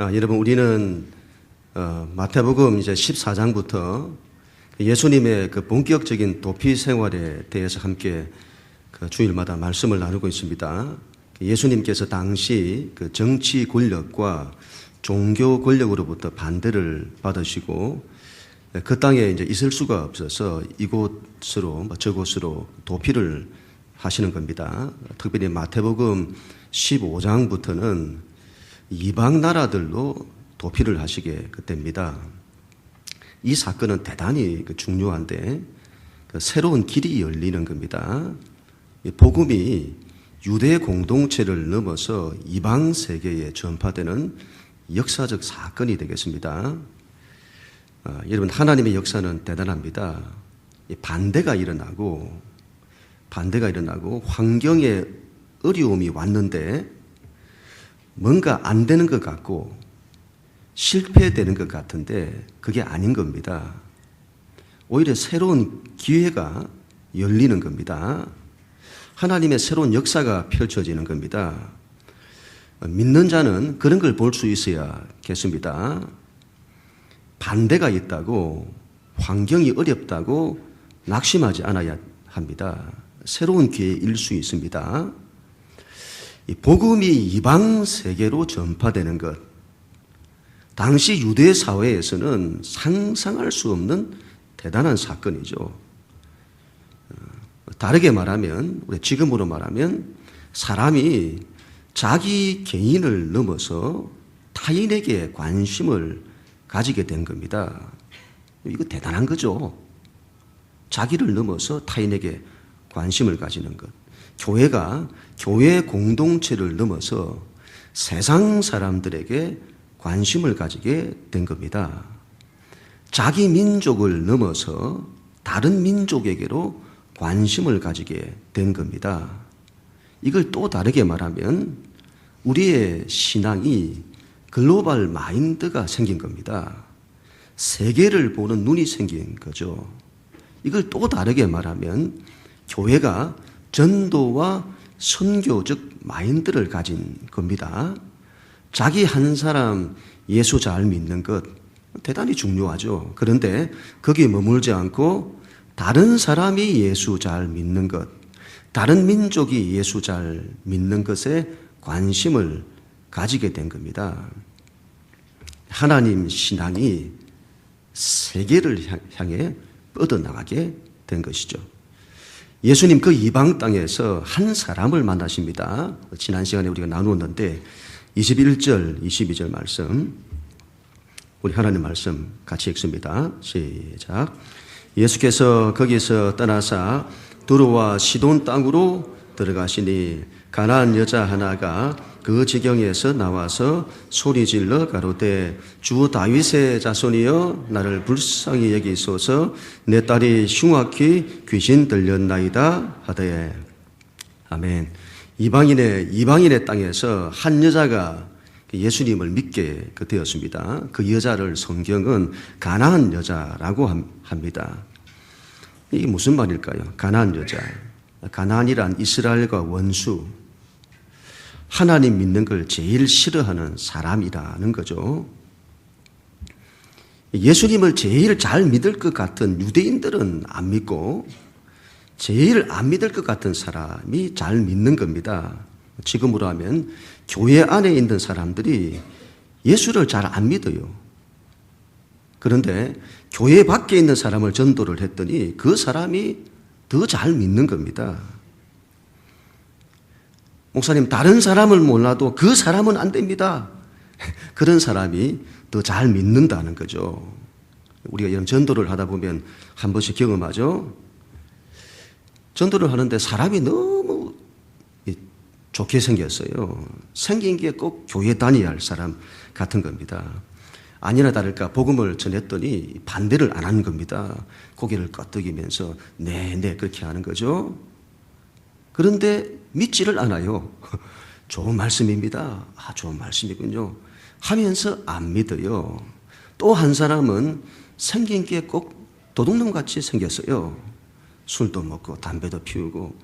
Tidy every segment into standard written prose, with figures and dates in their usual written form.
여러분, 우리는 마태복음 이제 14장부터 예수님의 그 본격적인 도피 생활에 대해서 함께 그 주일마다 말씀을 나누고 있습니다. 예수님께서 당시 그 정치 권력과 종교 권력으로부터 반대를 받으시고 그 땅에 이제 있을 수가 없어서 이곳으로 저곳으로 도피를 하시는 겁니다. 특별히 마태복음 15장부터는 이방 나라들로 도피를 하시게 됩니다. 이 사건은 대단히 중요한데 새로운 길이 열리는 겁니다. 복음이 유대 공동체를 넘어서 이방 세계에 전파되는 역사적 사건이 되겠습니다. 여러분, 하나님의 역사는 대단합니다. 반대가 일어나고 환경에 어려움이 왔는데 뭔가 안 되는 것 같고 실패되는 것 같은데 그게 아닌 겁니다. 오히려 새로운 기회가 열리는 겁니다. 하나님의 새로운 역사가 펼쳐지는 겁니다. 믿는 자는 그런 걸 볼 수 있어야겠습니다. 반대가 있다고, 환경이 어렵다고 낙심하지 않아야 합니다. 새로운 기회일 수 있습니다. 복음이 이방 세계로 전파되는 것, 당시 유대 사회에서는 상상할 수 없는 대단한 사건이죠. 다르게 말하면, 우리 지금으로 말하면 사람이 자기 개인을 넘어서 타인에게 관심을 가지게 된 겁니다. 이거 대단한 거죠. 자기를 넘어서 타인에게 관심을 가지는 것. 교회가 교회 공동체를 넘어서 세상 사람들에게 관심을 가지게 된 겁니다. 자기 민족을 넘어서 다른 민족에게로 관심을 가지게 된 겁니다. 이걸 또 다르게 말하면 우리의 신앙이 글로벌 마인드가 생긴 겁니다. 세계를 보는 눈이 생긴 거죠. 이걸 또 다르게 말하면 교회가 전도와 선교적 마인드를 가진 겁니다. 자기 한 사람 예수 잘 믿는 것 대단히 중요하죠. 그런데 거기에 머물지 않고 다른 사람이 예수 잘 믿는 것, 다른 민족이 예수 잘 믿는 것에 관심을 가지게 된 겁니다. 하나님 신앙이 세계를 향해 뻗어나가게 된 것이죠. 예수님 그 이방 땅에서 한 사람을 만나십니다. 지난 시간에 우리가 나누었는데 21절, 22절 말씀, 우리 하나님 말씀 같이 읽습니다. 시작. 예수께서 거기서 떠나사 두로와 시돈 땅으로 들어가시니 가나안 여자 하나가 그 지경에서 나와서 소리질러 가로되 주 다윗의 자손이여 나를 불쌍히 여기소서 내 딸이 흉악히 귀신 들렸나이다 하되. 아멘. 이방인의 땅에서 한 여자가 예수님을 믿게 되었습니다. 그 여자를 성경은 가나안 여자라고 합니다. 이게 무슨 말일까요? 가나안 여자. 가나안이란 이스라엘과 원수, 하나님 믿는 걸 제일 싫어하는 사람이라는 거죠. 예수님을 제일 잘 믿을 것 같은 유대인들은 안 믿고 제일 안 믿을 것 같은 사람이 잘 믿는 겁니다. 지금으로 하면 교회 안에 있는 사람들이 예수를 잘 안 믿어요. 그런데 교회 밖에 있는 사람을 전도를 했더니 그 사람이 더 잘 믿는 겁니다. 목사님, 다른 사람을 몰라도 그 사람은 안 됩니다. 그런 사람이 더 잘 믿는다는 거죠. 우리가 이런 전도를 하다 보면 한 번씩 경험하죠. 전도를 하는데 사람이 너무 좋게 생겼어요. 생긴 게 꼭 교회 다녀야 할 사람 같은 겁니다. 아니나 다를까 복음을 전했더니 반대를 안 하는 겁니다. 고개를 끄덕이면서 네 그렇게 하는 거죠. 그런데 믿지를 않아요. 좋은 말씀입니다. 좋은 말씀이군요 하면서 안 믿어요. 또 한 사람은 생긴 게 꼭 도둑놈같이 생겼어요. 술도 먹고 담배도 피우고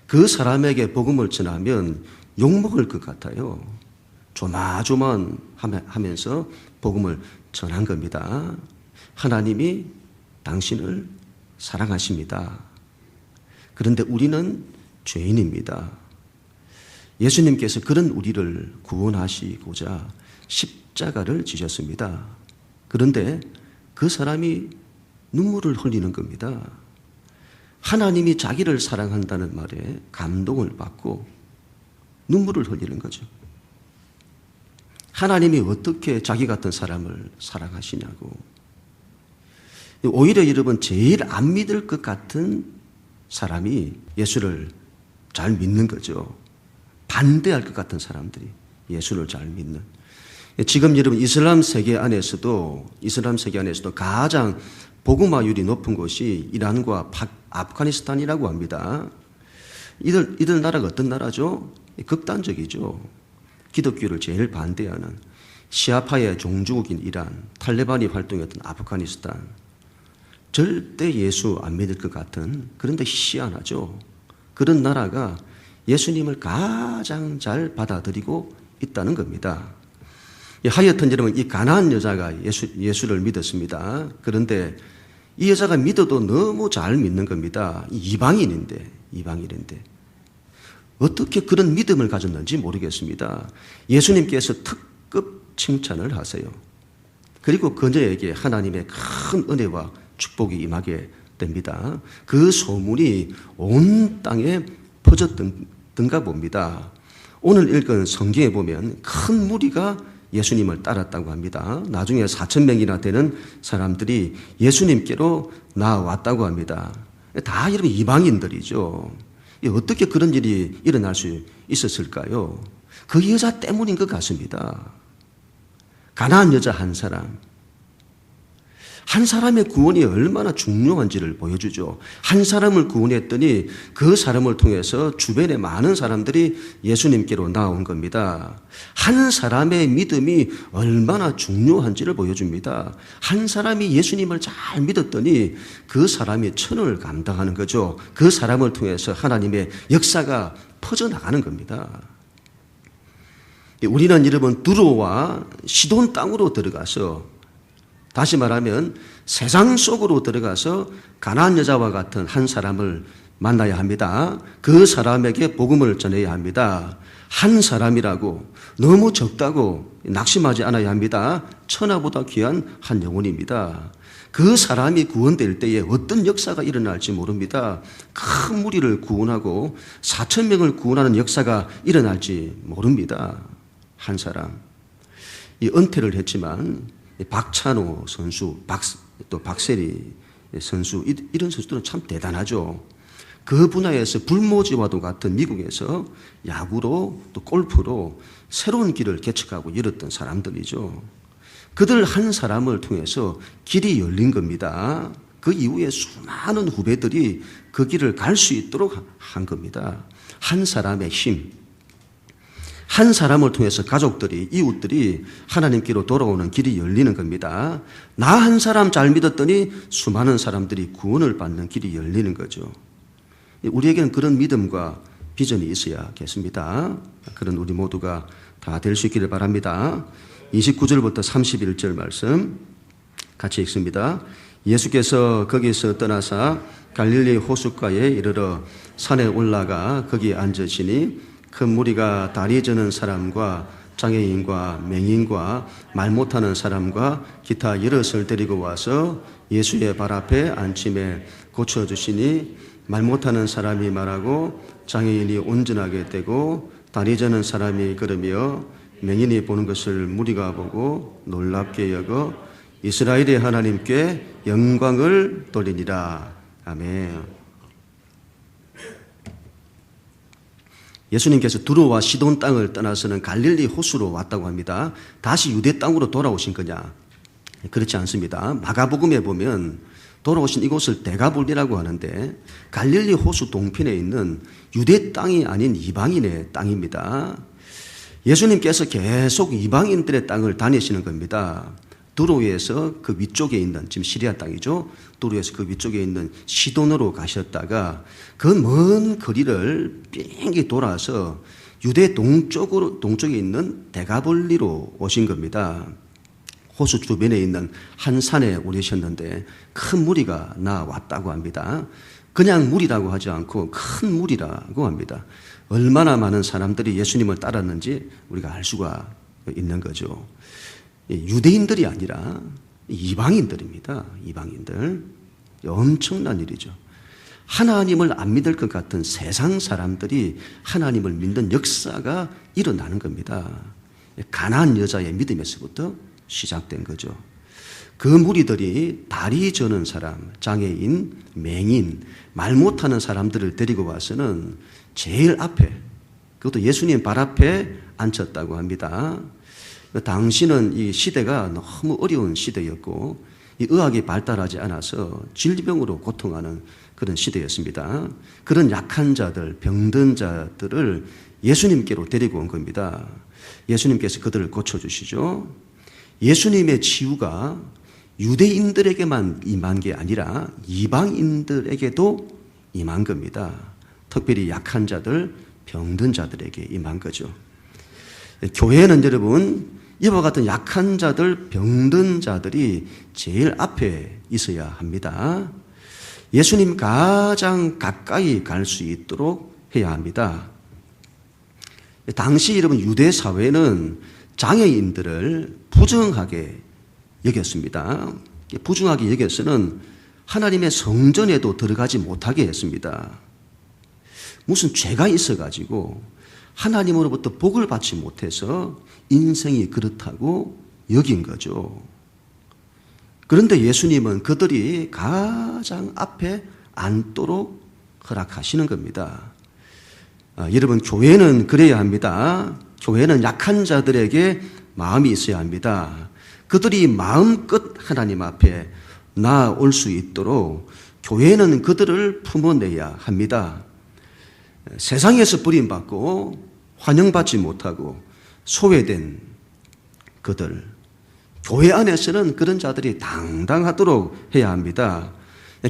그 사람에게 복음을 전하면 욕먹을 것 같아요. 조마조마하면서 복음을 전한 겁니다. 하나님이 당신을 사랑하십니다. 그런데 우리는 죄인입니다. 예수님께서 그런 우리를 구원하시고자 십자가를 지셨습니다. 그런데 그 사람이 눈물을 흘리는 겁니다. 하나님이 자기를 사랑한다는 말에 감동을 받고 눈물을 흘리는 거죠. 하나님이 어떻게 자기 같은 사람을 사랑하시냐고. 오히려 여러분, 제일 안 믿을 것 같은 사람이 예수를 잘 믿는 거죠. 반대할 것 같은 사람들이 예수를 잘 믿는. 지금 여러분, 이슬람 세계 안에서도 가장 복음화율이 높은 곳이 이란과 아프가니스탄이라고 합니다. 이들 나라가 어떤 나라죠? 극단적이죠. 기독교를 제일 반대하는 시아파의 종주국인 이란, 탈레반이 활동했던 아프가니스탄. 절대 예수 안 믿을 것 같은, 그런데 희한하죠. 그런 나라가 예수님을 가장 잘 받아들이고 있다는 겁니다. 하여튼 여러분, 이 가나안 여자가 예수를 믿었습니다. 그런데 이 여자가 믿어도 너무 잘 믿는 겁니다. 이방인인데 어떻게 그런 믿음을 가졌는지 모르겠습니다. 예수님께서 특급 칭찬을 하세요. 그리고 그녀에게 하나님의 큰 은혜와 축복이 임하게 됩니다. 그 소문이 온 땅에 퍼졌던가 봅니다. 오늘 읽은 성경에 보면 큰 무리가 예수님을 따랐다고 합니다. 나중에 4,000명이나 되는 사람들이 예수님께로 나왔다고 합니다. 다 여러분 이방인들이죠. 어떻게 그런 일이 일어날 수 있었을까요? 그 여자 때문인 것 같습니다. 가나안 여자 한 사람의 구원이 얼마나 중요한지를 보여주죠. 한 사람을 구원했더니 그 사람을 통해서 주변에 많은 사람들이 예수님께로 나온 겁니다. 한 사람의 믿음이 얼마나 중요한지를 보여줍니다. 한 사람이 예수님을 잘 믿었더니 그 사람이 천을 감당하는 거죠. 그 사람을 통해서 하나님의 역사가 퍼져나가는 겁니다. 우리는 여러분, 두로와 시돈 땅으로 들어가서, 다시 말하면 세상 속으로 들어가서 가나안 여자와 같은 한 사람을 만나야 합니다. 그 사람에게 복음을 전해야 합니다. 한 사람이라고 너무 적다고 낙심하지 않아야 합니다. 천하보다 귀한 한 영혼입니다. 그 사람이 구원될 때에 어떤 역사가 일어날지 모릅니다. 큰 무리를 구원하고 4,000명을 구원하는 역사가 일어날지 모릅니다. 한 사람. 은퇴를 했지만 박찬호 선수, 또 박세리 선수, 이런 선수들은 참 대단하죠. 그 분야에서 불모지와도 같은 미국에서 야구로 또 골프로 새로운 길을 개척하고 열었던 사람들이죠. 그들 한 사람을 통해서 길이 열린 겁니다. 그 이후에 수많은 후배들이 그 길을 갈 수 있도록 한 겁니다. 한 사람의 힘. 한 사람을 통해서 가족들이, 이웃들이 하나님께로 돌아오는 길이 열리는 겁니다. 나 한 사람 잘 믿었더니 수많은 사람들이 구원을 받는 길이 열리는 거죠. 우리에게는 그런 믿음과 비전이 있어야겠습니다. 그런 우리 모두가 다 될 수 있기를 바랍니다. 29절부터 31절 말씀 같이 읽습니다. 예수께서 거기서 떠나사 갈릴리 호숫가에 이르러 산에 올라가 거기 앉으시니 큰 무리가 다리 저는 사람과 장애인과 맹인과 말 못하는 사람과 기타 여럿을 데리고 와서 예수의 발 앞에 앉힘에 고쳐주시니 말 못하는 사람이 말하고 장애인이 온전하게 되고 다리 저는 사람이 걸으며 맹인이 보는 것을 무리가 보고 놀랍게 여겨 이스라엘의 하나님께 영광을 돌리니라. 아멘. 예수님께서 두로와 시돈 땅을 떠나서는 갈릴리 호수로 왔다고 합니다. 다시 유대 땅으로 돌아오신 거냐? 그렇지 않습니다. 마가복음에 보면 돌아오신 이곳을 데가볼리라고 하는데 갈릴리 호수 동편에 있는 유대 땅이 아닌 이방인의 땅입니다. 예수님께서 계속 이방인들의 땅을 다니시는 겁니다. 두로에서 그 위쪽에 있는, 지금 시리아 땅이죠. 두로에서 그 위쪽에 있는 시돈으로 가셨다가 그 먼 거리를 뺑기 돌아서 유대 동쪽에 있는 데가볼리로 오신 겁니다. 호수 주변에 있는 한 산에 오르셨는데 큰 무리가 나왔다고 합니다. 그냥 무리라고 하지 않고 큰 무리라고 합니다. 얼마나 많은 사람들이 예수님을 따랐는지 우리가 알 수가 있는 거죠. 유대인들이 아니라 이방인들입니다. 이방인들. 엄청난 일이죠. 하나님을 안 믿을 것 같은 세상 사람들이 하나님을 믿는 역사가 일어나는 겁니다. 가나안 여자의 믿음에서부터 시작된 거죠. 그 무리들이 다리 저는 사람, 장애인, 맹인, 말 못하는 사람들을 데리고 와서는 제일 앞에, 그것도 예수님 발 앞에 앉혔다고 합니다. 당시는 이 시대가 너무 어려운 시대였고 이 의학이 발달하지 않아서 질병으로 고통하는 그런 시대였습니다. 그런 약한 자들, 병든 자들을 예수님께로 데리고 온 겁니다. 예수님께서 그들을 고쳐주시죠. 예수님의 치유가 유대인들에게만 임한 게 아니라 이방인들에게도 임한 겁니다. 특별히 약한 자들, 병든 자들에게 임한 거죠. 교회는 여러분 이와 같은 약한 자들, 병든 자들이 제일 앞에 있어야 합니다. 예수님 가장 가까이 갈 수 있도록 해야 합니다. 당시 여러분 유대 사회는 장애인들을 부정하게 여겼습니다. 부정하게 여겨서는 하나님의 성전에도 들어가지 못하게 했습니다. 무슨 죄가 있어가지고 하나님으로부터 복을 받지 못해서 인생이 그렇다고 여긴 거죠. 그런데 예수님은 그들이 가장 앞에 앉도록 허락하시는 겁니다. 여러분, 교회는 그래야 합니다. 교회는 약한 자들에게 마음이 있어야 합니다. 그들이 마음껏 하나님 앞에 나아올 수 있도록 교회는 그들을 품어내야 합니다. 세상에서 버림받고 환영받지 못하고 소외된 그들, 교회 안에서는 그런 자들이 당당하도록 해야 합니다.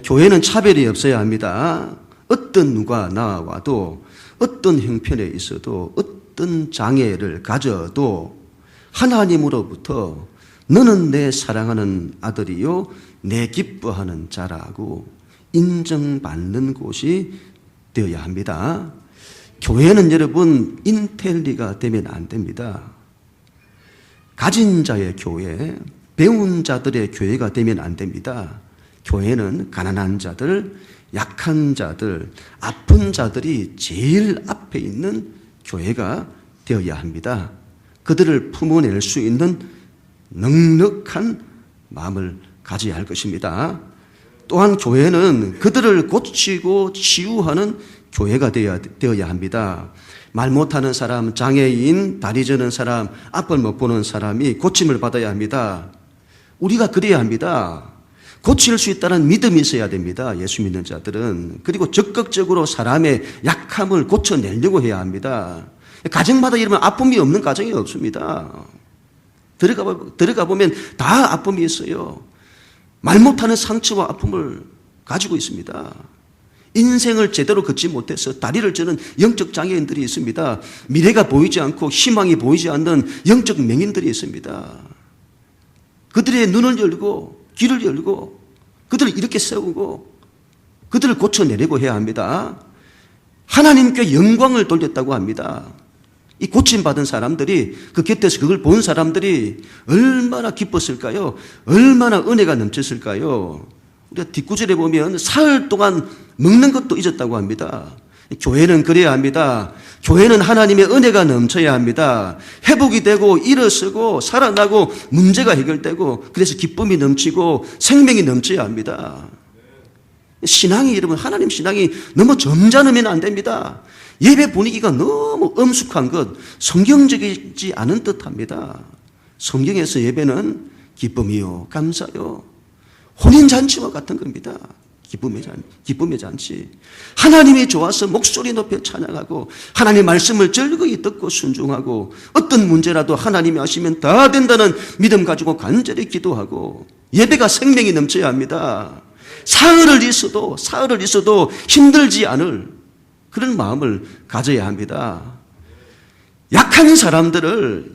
교회는 차별이 없어야 합니다. 어떤 누가 나와도 어떤 형편에 있어도 어떤 장애를 가져도 하나님으로부터 너는 내 사랑하는 아들이요 내 기뻐하는 자라고 인정받는 곳이 되어야 합니다. 교회는 여러분 인텔리가 되면 안 됩니다. 가진 자의 교회, 배운 자들의 교회가 되면 안 됩니다. 교회는 가난한 자들, 약한 자들, 아픈 자들이 제일 앞에 있는 교회가 되어야 합니다. 그들을 품어낼 수 있는 넉넉한 마음을 가져야 할 것입니다. 또한 교회는 그들을 고치고 치유하는 교회가 되어야 합니다. 말 못하는 사람, 장애인, 다리 저는 사람, 앞을 못 보는 사람이 고침을 받아야 합니다. 우리가 그래야 합니다. 고칠 수 있다는 믿음이 있어야 됩니다. 예수 믿는 자들은. 그리고 적극적으로 사람의 약함을 고쳐내려고 해야 합니다. 가정마다 이러면 아픔이 없는 가정이 없습니다. 들어가 보면 다 아픔이 있어요. 말 못하는 상처와 아픔을 가지고 있습니다. 인생을 제대로 걷지 못해서 다리를 저는 영적 장애인들이 있습니다. 미래가 보이지 않고 희망이 보이지 않는 영적 맹인들이 있습니다. 그들의 눈을 열고 귀를 열고 그들을 이렇게 세우고 그들을 고쳐내려고 해야 합니다. 하나님께 영광을 돌렸다고 합니다. 이 고침받은 사람들이 그 곁에서 그걸 본 사람들이 얼마나 기뻤을까요? 얼마나 은혜가 넘쳤을까요? 우리가 뒷구절에 보면 사흘 동안 먹는 것도 잊었다고 합니다. 교회는 그래야 합니다. 교회는 하나님의 은혜가 넘쳐야 합니다. 회복이 되고 일어서고 살아나고 문제가 해결되고 그래서 기쁨이 넘치고 생명이 넘쳐야 합니다. 신앙이 여러분 하나님 신앙이 너무 점잖으면 안 됩니다. 예배 분위기가 너무 엄숙한 것, 성경적이지 않은 듯합니다. 성경에서 예배는 기쁨이요, 감사요, 혼인잔치와 같은 겁니다. 기쁨의 잔치. 하나님이 좋아서 목소리 높여 찬양하고 하나님의 말씀을 즐거이 듣고 순종하고 어떤 문제라도 하나님이 하시면 다 된다는 믿음 가지고 간절히 기도하고 예배가 생명이 넘쳐야 합니다. 사흘을 있어도 힘들지 않을 그런 마음을 가져야 합니다. 약한 사람들을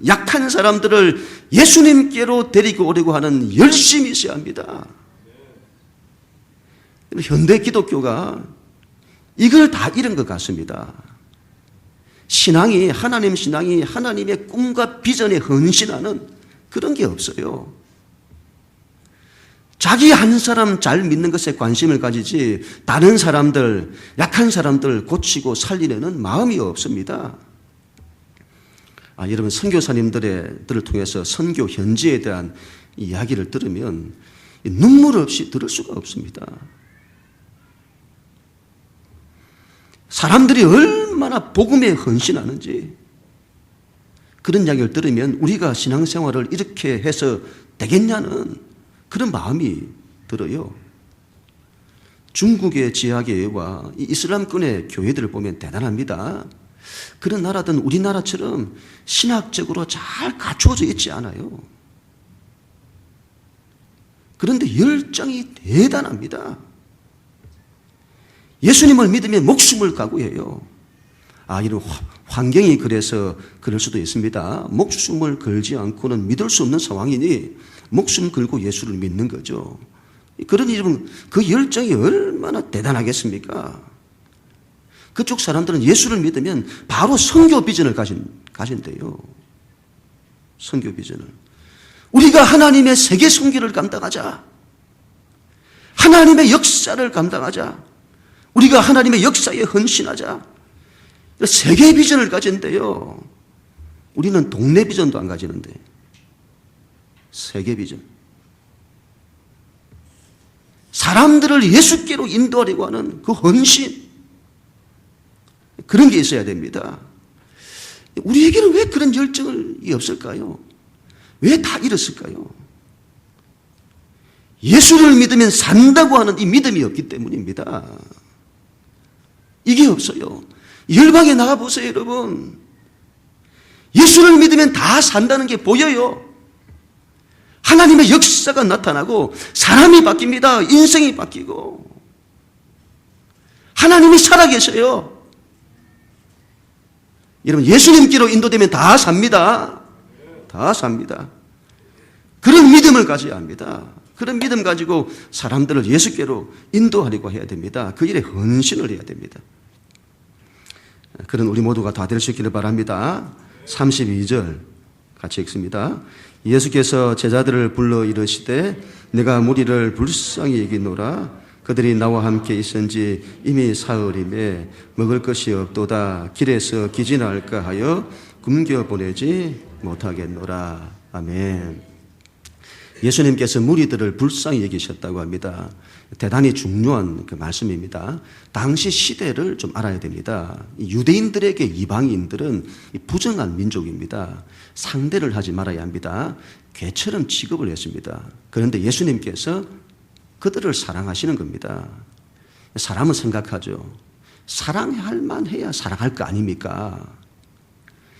예수님께로 데리고 오려고 하는 열심이 있어야 합니다. 현대 기독교가 이걸 다 잃은 것 같습니다. 하나님 신앙이 하나님의 꿈과 비전에 헌신하는 그런 게 없어요. 자기 한 사람 잘 믿는 것에 관심을 가지지 다른 사람들, 약한 사람들 고치고 살리려는 마음이 없습니다. 여러분 선교사님들을 통해서 선교 현지에 대한 이야기를 들으면 눈물 없이 들을 수가 없습니다. 사람들이 얼마나 복음에 헌신하는지 그런 이야기를 들으면 우리가 신앙생활을 이렇게 해서 되겠냐는 그런 마음이 들어요. 중국의 지하교회와 이슬람권의 교회들을 보면 대단합니다. 그런 나라들은 우리나라처럼 신학적으로 잘 갖추어져 있지 않아요. 그런데 열정이 대단합니다. 예수님을 믿으면 목숨을 각오해요. 이런 환경이 그래서 그럴 수도 있습니다. 목숨을 걸지 않고는 믿을 수 없는 상황이니 목숨 걸고 예수를 믿는 거죠. 그러니 여러분 그 열정이 얼마나 대단하겠습니까? 그쪽 사람들은 예수를 믿으면 바로 선교 비전을 가진대요. 선교 비전을. 우리가 하나님의 세계 선교를 감당하자. 하나님의 역사를 감당하자. 우리가 하나님의 역사에 헌신하자. 세계 비전을 가진대요. 우리는 동네 비전도 안 가지는데. 세계 비전. 사람들을 예수께로 인도하려고 하는 그 헌신. 그런 게 있어야 됩니다. 우리에게는 왜 그런 열정이 없을까요? 왜 다 잃었을까요? 예수를 믿으면 산다고 하는 이 믿음이 없기 때문입니다. 이게 없어요. 열방에 나가보세요, 여러분. 예수를 믿으면 다 산다는 게 보여요. 하나님의 역사가 나타나고 사람이 바뀝니다. 인생이 바뀌고. 하나님이 살아계셔요. 여러분 예수님께로 인도되면 다 삽니다. 다 삽니다. 그런 믿음을 가져야 합니다. 그런 믿음 가지고 사람들을 예수께로 인도하려고 해야 됩니다. 그 일에 헌신을 해야 됩니다. 그런 우리 모두가 다 될 수 있기를 바랍니다. 32절 같이 읽습니다. 예수께서 제자들을 불러 이르시되 내가 무리를 불쌍히 여기노라. 그들이 나와 함께 있은지 이미 사흘임에 먹을 것이 없도다. 길에서 기진할까 하여 굶겨 보내지 못하겠노라. 아멘. 예수님께서 무리들을 불쌍히 여기셨다고 합니다. 대단히 중요한 그 말씀입니다. 당시 시대를 좀 알아야 됩니다. 유대인들에게 이방인들은 부정한 민족입니다. 상대를 하지 말아야 합니다. 개처럼 취급을 했습니다. 그런데 예수님께서 그들을 사랑하시는 겁니다. 사람은 생각하죠. 사랑할 만해야 사랑할 거 아닙니까?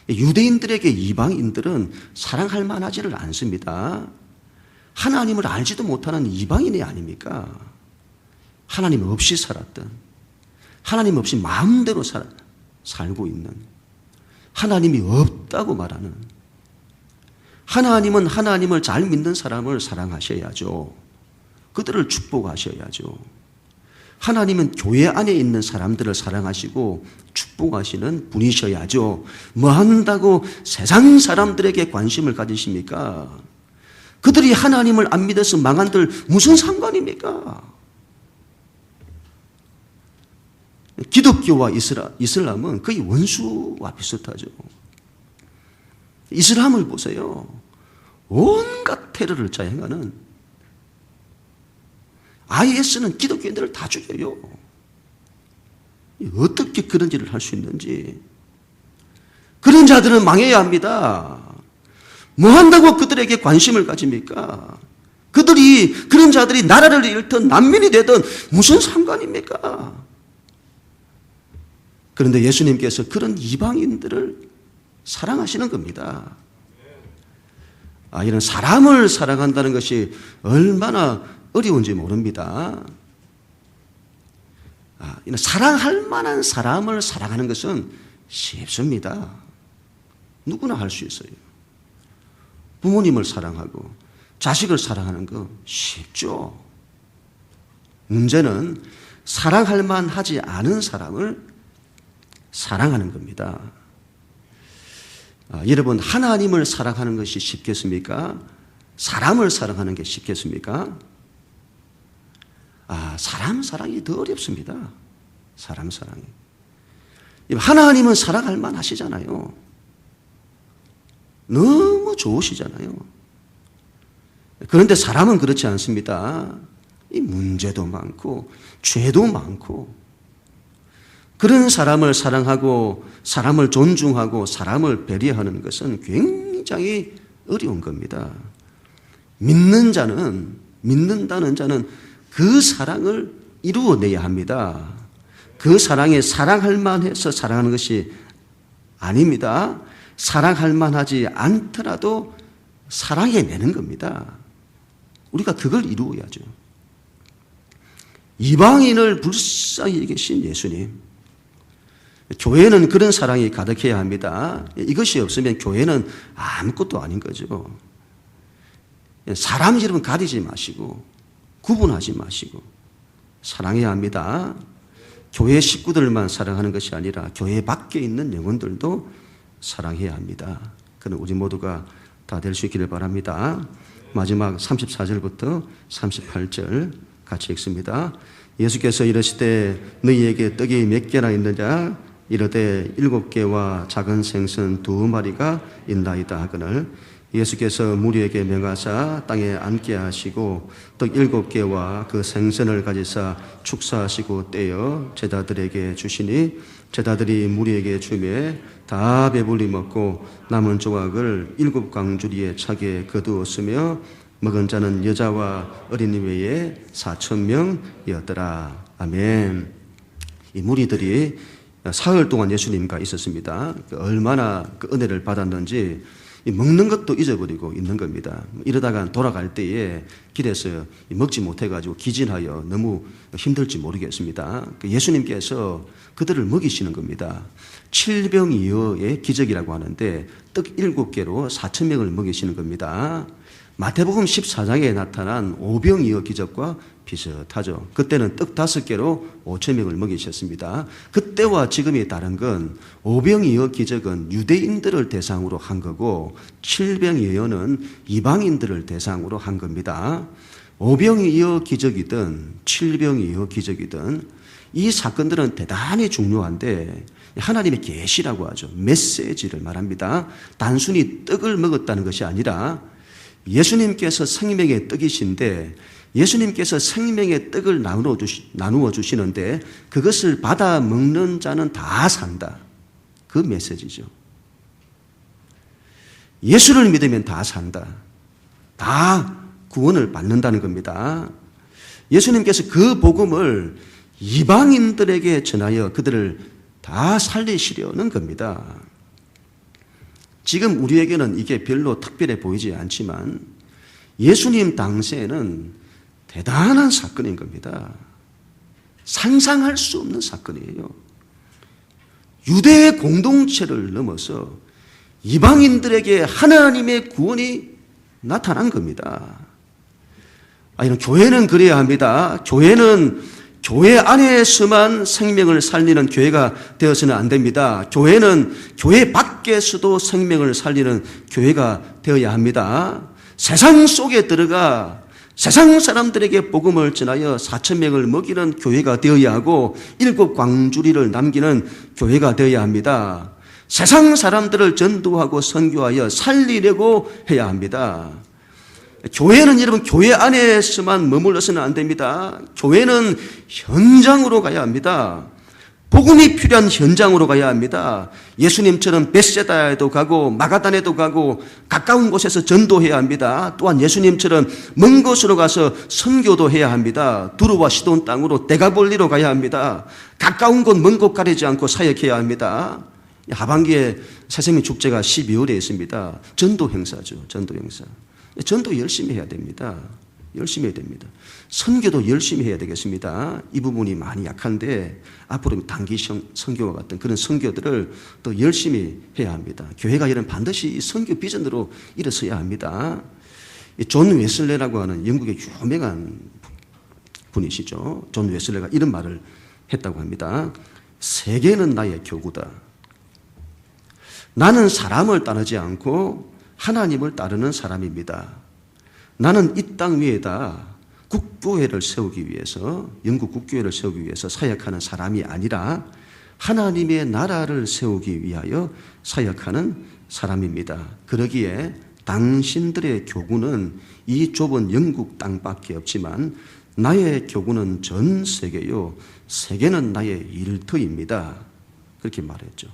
유대인들에게 이방인들은 사랑할 만하지를 않습니다. 하나님을 알지도 못하는 이방인이 아닙니까? 하나님 없이 살았던, 하나님 없이 마음대로 살고 있는, 하나님이 없다고 말하는, 하나님은 하나님을 잘 믿는 사람을 사랑하셔야죠. 그들을 축복하셔야죠. 하나님은 교회 안에 있는 사람들을 사랑하시고 축복하시는 분이셔야죠. 뭐 한다고 세상 사람들에게 관심을 가지십니까? 그들이 하나님을 안 믿어서 망한들 무슨 상관입니까? 기독교와 이슬람은 거의 원수와 비슷하죠. 이슬람을 보세요. 온갖 테러를 자행하는 IS는 기독교인들을 다 죽여요. 어떻게 그런 일을 할 수 있는지. 그런 자들은 망해야 합니다. 뭐 한다고 그들에게 관심을 가집니까? 그런 자들이 나라를 잃든 난민이 되든 무슨 상관입니까? 그런데 예수님께서 그런 이방인들을 사랑하시는 겁니다. 이런 사람을 사랑한다는 것이 얼마나 어려운지 모릅니다. 사랑할 만한 사람을 사랑하는 것은 쉽습니다. 누구나 할 수 있어요. 부모님을 사랑하고 자식을 사랑하는 거 쉽죠. 문제는 사랑할 만하지 않은 사람을 사랑하는 겁니다. 여러분, 하나님을 사랑하는 것이 쉽겠습니까? 사람을 사랑하는 게 쉽겠습니까? 사람 사랑이 더 어렵습니다. 사람 사랑이. 하나님은 사랑할 만하시잖아요. 너무 좋으시잖아요. 그런데 사람은 그렇지 않습니다. 이 문제도 많고 죄도 많고, 그런 사람을 사랑하고 사람을 존중하고 사람을 배려하는 것은 굉장히 어려운 겁니다. 믿는다는 자는 그 사랑을 이루어내야 합니다. 그 사랑에 사랑할 만해서 사랑하는 것이 아닙니다. 사랑할 만하지 않더라도 사랑해내는 겁니다. 우리가 그걸 이루어야죠. 이방인을 불쌍히 여기신 예수님, 교회는 그런 사랑이 가득해야 합니다. 이것이 없으면 교회는 아무것도 아닌 거죠. 사람 이름은 가리지 마시고 구분하지 마시고 사랑해야 합니다. 교회 식구들만 사랑하는 것이 아니라 교회 밖에 있는 영혼들도 사랑해야 합니다. 그는 우리 모두가 다 될 수 있기를 바랍니다. 마지막 34절부터 38절 같이 읽습니다. 예수께서 이르시되 너희에게 떡이 몇 개나 있느냐? 이르되 7개와 작은 생선 2마리가 있나이다 하거늘, 예수께서 무리에게 명하사 땅에 앉게 하시고 떡 7개와 그 생선을 가지사 축사하시고 떼어 제자들에게 주시니 제자들이 무리에게 주매 다 배불리 먹고 남은 조각을 7광주리에 차게 거두었으며 먹은 자는 여자와 어린이 외에 4,000명이었더라. 아멘. 이 무리들이 사흘 동안 예수님과 있었습니다. 얼마나 그 은혜를 받았는지 먹는 것도 잊어버리고 있는 겁니다. 이러다가 돌아갈 때에 길에서 먹지 못해가지고 기진하여 너무 힘들지 모르겠습니다. 예수님께서 그들을 먹이시는 겁니다. 7병이어의 기적이라고 하는데 떡 7개로 4,000명을 먹이시는 겁니다. 마태복음 14장에 나타난 5병이어 기적과 비슷하죠. 그때는 떡 5개로 5,000명을 먹이셨습니다. 그때와 지금이 다른 건 5병이어 기적은 유대인들을 대상으로 한 거고 7병이어는 이방인들을 대상으로 한 겁니다. 5병이어 기적이든 7병이어 기적이든 이 사건들은 대단히 중요한데 하나님의 계시라고 하죠. 메시지를 말합니다. 단순히 떡을 먹었다는 것이 아니라 예수님께서 생명의 떡이신데 예수님께서 생명의 떡을 나누어 주시는데 그것을 받아 먹는 자는 다 산다. 그 메시지죠. 예수를 믿으면 다 산다. 다 구원을 받는다는 겁니다. 예수님께서 그 복음을 이방인들에게 전하여 그들을 다 살리시려는 겁니다. 지금 우리에게는 이게 별로 특별해 보이지 않지만 예수님 당시에는 대단한 사건인 겁니다. 상상할 수 없는 사건이에요. 유대 공동체를 넘어서 이방인들에게 하나님의 구원이 나타난 겁니다. 이런 교회는 그래야 합니다. 교회는 교회 안에서만 생명을 살리는 교회가 되어서는 안 됩니다. 교회는 교회 밖에서도 생명을 살리는 교회가 되어야 합니다. 세상 속에 들어가 세상 사람들에게 복음을 전하여 4,000명을 먹이는 교회가 되어야 하고 7광주리를 남기는 교회가 되어야 합니다. 세상 사람들을 전도하고 선교하여 살리려고 해야 합니다. 교회는 여러분 교회 안에서만 머물러서는 안 됩니다. 교회는 현장으로 가야 합니다. 복음이 필요한 현장으로 가야 합니다. 예수님처럼 벳세다에도 가고 마가단에도 가고 가까운 곳에서 전도해야 합니다. 또한 예수님처럼 먼 곳으로 가서 선교도 해야 합니다. 두루와 시돈 땅으로 데가볼리로 가야 합니다. 가까운 곳 먼 곳 가리지 않고 사역해야 합니다. 하반기에 새생명 축제가 12월에 있습니다. 전도 행사죠. 전도 행사. 전도 열심히 해야 됩니다. 열심히 해야 됩니다. 선교도 열심히 해야 되겠습니다. 이 부분이 많이 약한데 앞으로 단기 선교와 같은 그런 선교들을 또 열심히 해야 합니다. 교회가 이런 반드시 선교 비전으로 일어서야 합니다. 존 웨슬레라고 하는 영국의 유명한 분이시죠. 존 웨슬레가 이런 말을 했다고 합니다. 세계는 나의 교구다. 나는 사람을 따르지 않고 하나님을 따르는 사람입니다. 나는 이 땅 위에다 국교회를 세우기 위해서, 영국 국교회를 세우기 위해서 사역하는 사람이 아니라 하나님의 나라를 세우기 위하여 사역하는 사람입니다. 그러기에 당신들의 교구는 이 좁은 영국 땅밖에 없지만 나의 교구는 전 세계요, 세계는 나의 일터입니다. 그렇게 말했죠.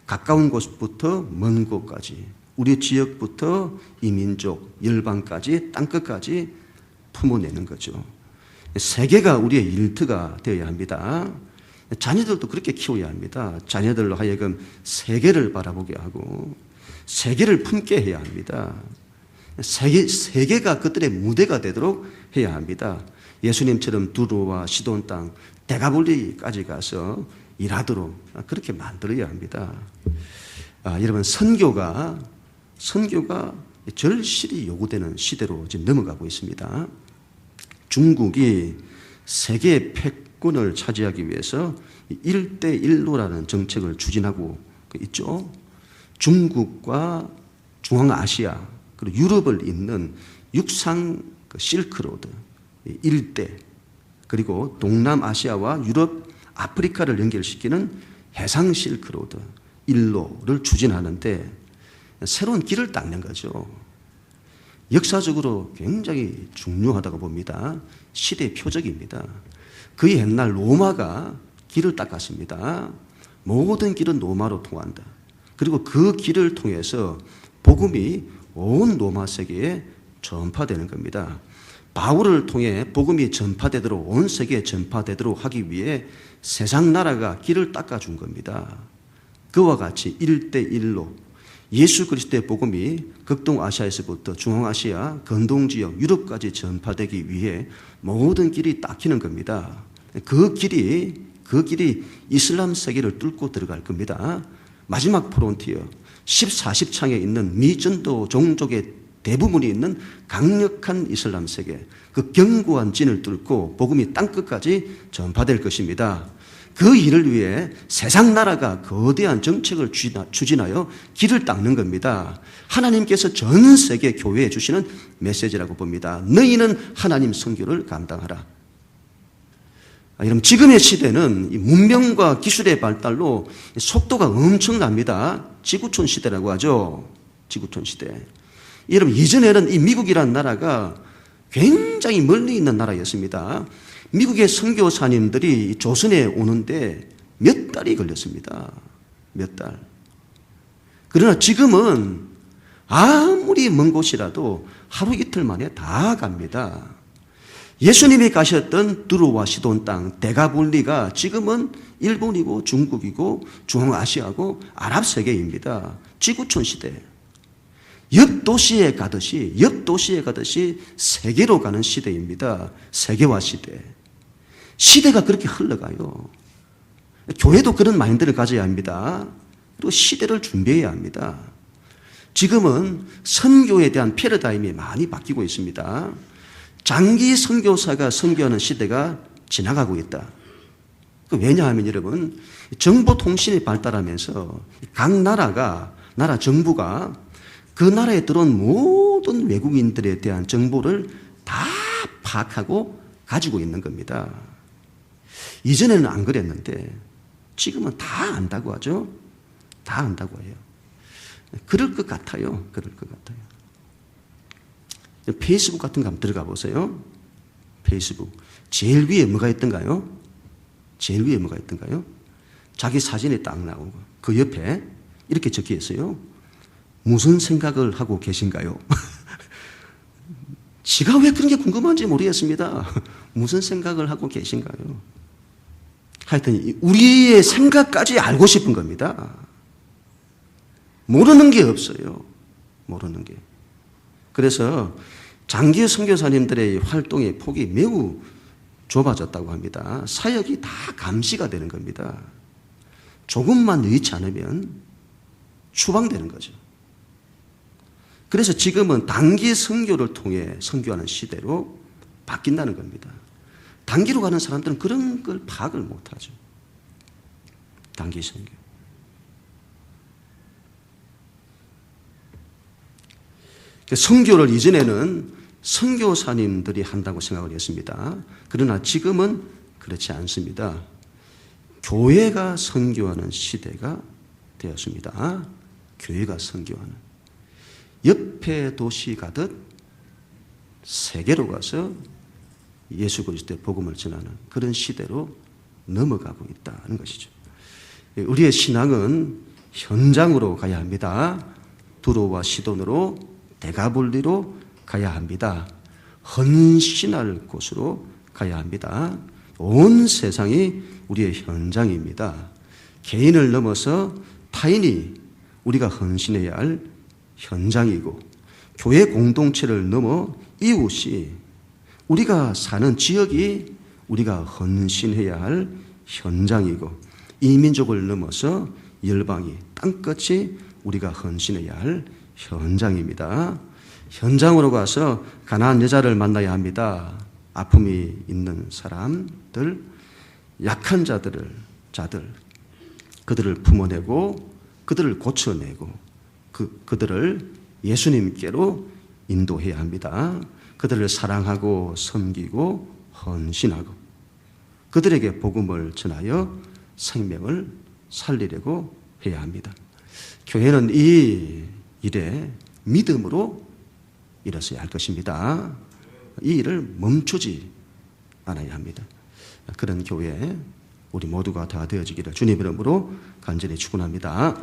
가까운 곳부터 먼 곳까지, 우리 지역부터 이민족, 열방까지, 땅끝까지 품어내는 거죠. 세계가 우리의 일터가 되어야 합니다. 자녀들도 그렇게 키워야 합니다. 자녀들로 하여금 세계를 바라보게 하고 세계를 품게 해야 합니다. 세계가 그들의 무대가 되도록 해야 합니다. 예수님처럼 두로와 시돈 땅, 데가볼리까지 가서 일하도록 그렇게 만들어야 합니다. 여러분, 선교가 절실히 요구되는 시대로 지금 넘어가고 있습니다. 중국이 세계 패권을 차지하기 위해서 1대1로라는 정책을 추진하고 있죠. 중국과 중앙아시아 그리고 유럽을 잇는 육상 실크로드 일대, 그리고 동남아시아와 유럽, 아프리카를 연결시키는 해상 실크로드 일로를 추진하는데 새로운 길을 닦는 거죠. 역사적으로 굉장히 중요하다고 봅니다. 시대의 표적입니다. 그 옛날 로마가 길을 닦았습니다. 모든 길은 로마로 통한다. 그리고 그 길을 통해서 복음이 온 로마 세계에 전파되는 겁니다. 바울을 통해 복음이 전파되도록, 온 세계에 전파되도록 하기 위해 세상 나라가 길을 닦아준 겁니다. 그와 같이 1대1로 예수 그리스도의 복음이 극동아시아에서부터 중앙아시아, 건동지역, 유럽까지 전파되기 위해 모든 길이 닦이는 겁니다. 그 길이 이슬람 세계를 뚫고 들어갈 겁니다. 마지막 프론티어, 14,10창에 있는 미전도 종족의 대부분이 있는 강력한 이슬람 세계, 그 견고한 진을 뚫고 복음이 땅끝까지 전파될 것입니다. 그 일을 위해 세상 나라가 거대한 정책을 추진하여 길을 닦는 겁니다. 하나님께서 전 세계 교회에 주시는 메시지라고 봅니다. 너희는 하나님 선교를 감당하라. 여러분, 지금의 시대는 이 문명과 기술의 발달로 속도가 엄청납니다. 지구촌 시대라고 하죠. 지구촌 시대. 여러분, 이전에는 이 미국이라는 나라가 굉장히 멀리 있는 나라였습니다. 미국의 선교사님들이 조선에 오는데 몇 달이 걸렸습니다. 몇 달. 그러나 지금은 아무리 먼 곳이라도 하루 이틀 만에 다 갑니다. 예수님이 가셨던 두로와 시돈 땅, 데가볼리가 지금은 일본이고 중국이고 중앙아시아고 아랍 세계입니다. 지구촌 시대. 옆 도시에 가듯이 세계로 가는 시대입니다. 세계화 시대. 시대가 그렇게 흘러가요. 교회도 그런 마인드를 가져야 합니다. 또 시대를 준비해야 합니다. 지금은 선교에 대한 패러다임이 많이 바뀌고 있습니다. 장기 선교사가 선교하는 시대가 지나가고 있다. 왜냐하면 여러분, 정보통신이 발달하면서 각 나라 정부가 그 나라에 들어온 모든 외국인들에 대한 정보를 다 파악하고 가지고 있는 겁니다. 이전에는 안 그랬는데 지금은 다 안다고 하죠. 다 안다고 해요. 그럴 것 같아요. 페이스북 같은 거 한번 들어가 보세요. 페이스북. 제일 위에 뭐가 있던가요? 자기 사진이 딱 나오고 그 옆에 이렇게 적혀 있어요. 무슨 생각을 하고 계신가요? 지가 왜 그런 게 궁금한지 모르겠습니다. 무슨 생각을 하고 계신가요? 하여튼 우리의 생각까지 알고 싶은 겁니다. 모르는 게 없어요. 모르는 게. 그래서 장기 선교사님들의 활동의 폭이 매우 좁아졌다고 합니다. 사역이 다 감시가 되는 겁니다. 조금만 여의치 않으면 추방되는 거죠. 그래서 지금은 단기 선교를 통해 선교하는 시대로 바뀐다는 겁니다. 단기로 가는 사람들은 그런 걸 파악을 못하죠. 단기 선교. 선교를 이전에는 선교사님들이 한다고 생각을 했습니다. 그러나 지금은 그렇지 않습니다. 교회가 선교하는 시대가 되었습니다. 교회가 선교하는. 옆에 도시 가듯 세계로 가서 예수 그리스도의 복음을 전하는 그런 시대로 넘어가고 있다는 것이죠. 우리의 신앙은 현장으로 가야 합니다. 두로와 시돈으로 데가볼리로 가야 합니다. 헌신할 곳으로 가야 합니다. 온 세상이 우리의 현장입니다. 개인을 넘어서 타인이 우리가 헌신해야 할 현장이고, 교회 공동체를 넘어 이웃이, 우리가 사는 지역이 우리가 헌신해야 할 현장이고, 이 민족을 넘어서 열방이, 땅끝이 우리가 헌신해야 할 현장입니다. 현장으로 가서 가난한 여자를 만나야 합니다. 아픔이 있는 사람들, 약한 자들, 그들을 품어내고 그들을 고쳐내고 그들을 예수님께로 인도해야 합니다. 그들을 사랑하고 섬기고 헌신하고 그들에게 복음을 전하여 생명을 살리려고 해야 합니다. 교회는 이 일에 믿음으로 일어서야 할 것입니다. 이 일을 멈추지 않아야 합니다. 그런 교회 우리 모두가 다 되어지기를 주님 이름으로 간절히 축원합니다.